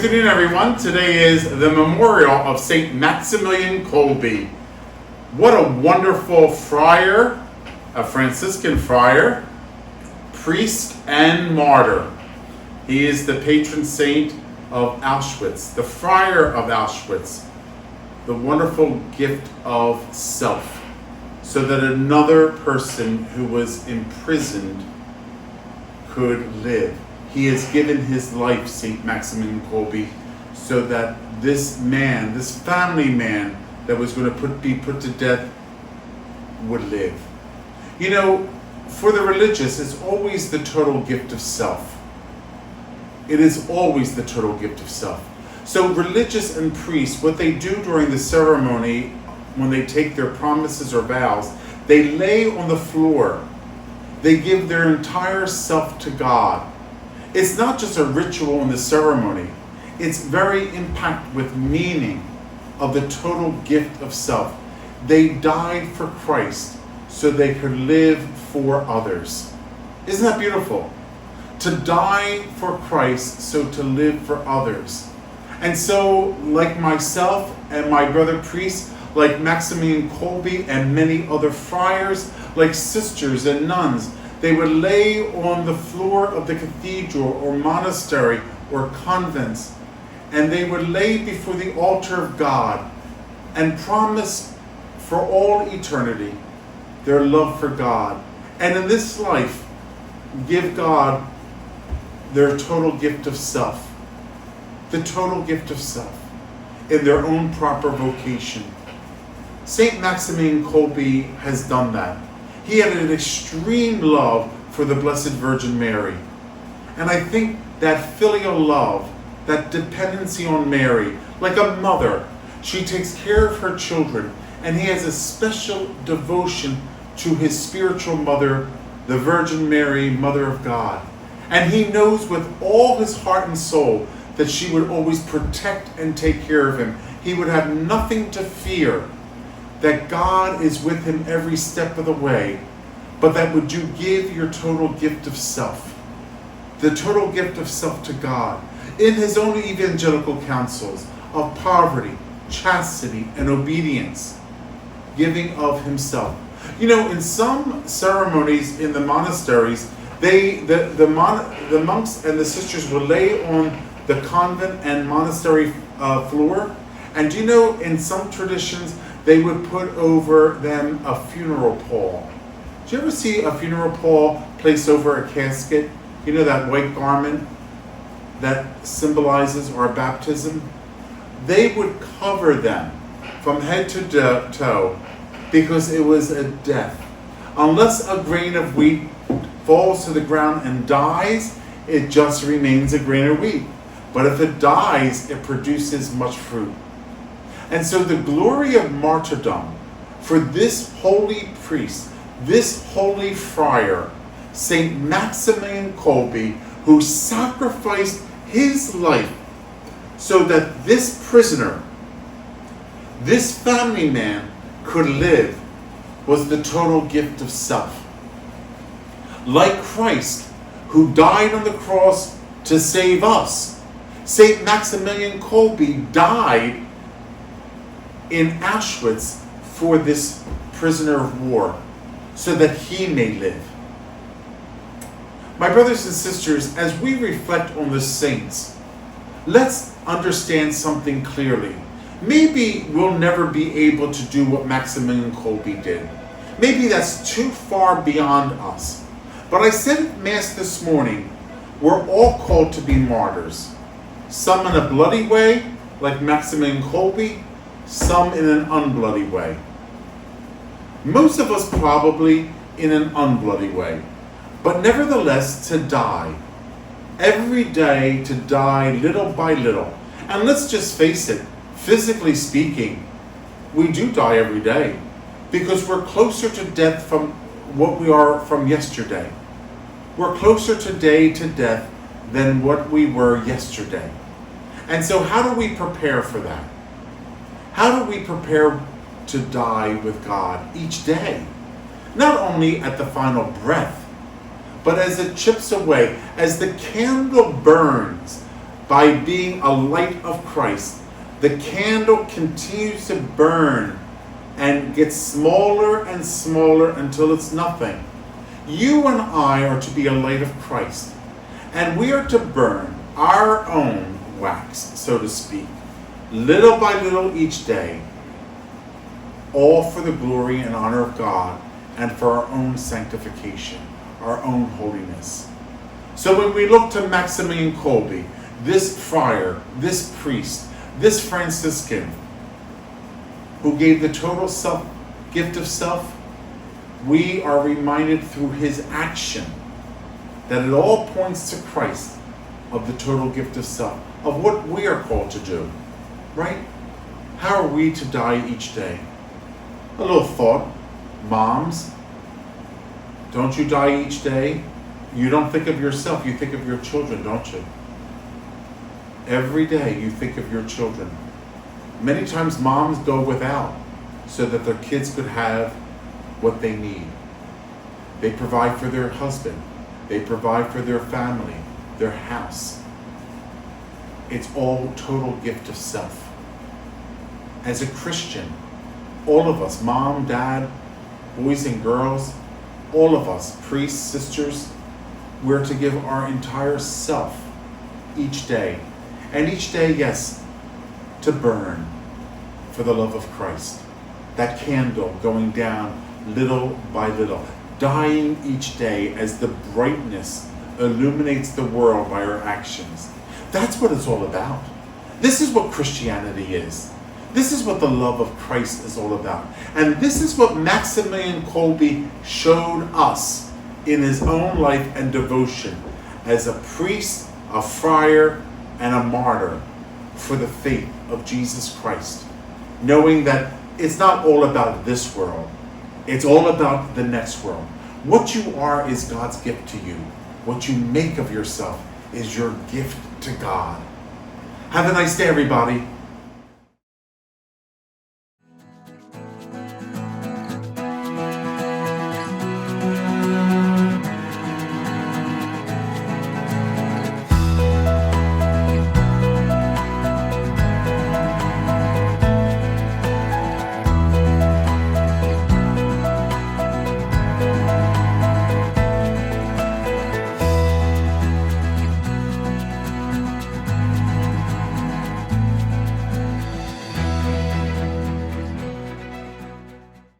afternoon, everyone. Today is the memorial of Saint Maximilian Kolbe. What a wonderful friar, a Franciscan friar, priest, and martyr. He is the patron saint of Auschwitz, the friar of Auschwitz, the wonderful gift of self, so that another person who was imprisoned could live. He has given his life, Saint Maximilian Kolbe, so that this man, this family man that was going to be put to death would live. You know, for the religious, it's always the total gift of self. It is always the total gift of self. So religious and priests, what they do during the ceremony, when they take their promises or vows, they lay on the floor. They give their entire self to God. It's not just a ritual in the ceremony. It's very impact with meaning of the total gift of self. They died for Christ so they could live for others. Isn't that beautiful? To die for Christ so to live for others. And so, like myself and my brother priests, like Maximilian Kolbe and many other friars, like sisters and nuns, they would lay on the floor of the cathedral or monastery or convents, and they would lay before the altar of God and promise for all eternity their love for God. And in this life, give God their total gift of self, the total gift of self, in their own proper vocation. Saint Maximilian Kolbe has done that. He had an extreme love for the Blessed Virgin Mary. And I think that filial love, that dependency on Mary, like a mother, she takes care of her children, and he has a special devotion to his spiritual mother, the Virgin Mary, Mother of God. And he knows with all his heart and soul that she would always protect and take care of him. He would have nothing to fear, that God is with him every step of the way, but that would you give your total gift of self, the total gift of self to God, in his own evangelical counsels of poverty, chastity, and obedience, giving of himself. You know, in some ceremonies in the monasteries, the monks and the sisters would lay on the convent and monastery floor, and do you know, in some traditions, they would put over them a funeral pall. Do you ever see a funeral pall placed over a casket? You know, that white garment that symbolizes our baptism? They would cover them from head to toe because it was a death. Unless a grain of wheat falls to the ground and dies, it just remains a grain of wheat. But if it dies, it produces much fruit. And so the glory of martyrdom for this holy priest, this holy friar, Saint Maximilian Kolbe, who sacrificed his life so that this prisoner, this family man, could live, was the total gift of self. Like Christ, who died on the cross to save us, Saint Maximilian Kolbe died in Auschwitz for this prisoner of war, so that he may live. My brothers and sisters, as we reflect on the saints, let's understand something clearly. Maybe we'll never be able to do what Maximilian Kolbe did. Maybe that's too far beyond us. But I said at Mass this morning, we're all called to be martyrs. Some in a bloody way, like Maximilian Kolbe, some in an unbloody way. Most of us probably in an unbloody way, but nevertheless to die. Every day to die little by little. And let's just face it, physically speaking, we do die every day because we're closer to death from what we are from yesterday. We're closer today to death than what we were yesterday. And so how do we prepare for that? How do we prepare to die with God each day? Not only at the final breath, but as it chips away, as the candle burns by being a light of Christ, the candle continues to burn and gets smaller and smaller until it's nothing. You and I are to be a light of Christ, and we are to burn our own wax, so to speak, little by little each day, all for the glory and honor of God and for our own sanctification, our own holiness. So when we look to Maximilian Kolbe, this friar, this priest, this Franciscan, who gave the total gift of self, we are reminded through his action that it all points to Christ, of the total gift of self, of what we are called to do, right? How are we to die each day? A little thought. Moms, don't you die each day? You don't think of yourself, you think of your children, don't you? Every day you think of your children. Many times moms go without so that their kids could have what they need. They provide for their husband. They provide for their family, their house. It's all total gift of self. As a Christian, all of us, mom, dad, boys and girls, all of us, priests, sisters, we're to give our entire self each day. And each day, yes, to burn for the love of Christ. That candle going down little by little, dying each day as the brightness illuminates the world by our actions. That's what it's all about. This is what Christianity is. This is what the love of Christ is all about. And this is what Maximilian Kolbe showed us in his own life and devotion as a priest, a friar, and a martyr for the faith of Jesus Christ. Knowing that it's not all about this world. It's all about the next world. What you are is God's gift to you. What you make of yourself is your gift to God. Have a nice day, everybody.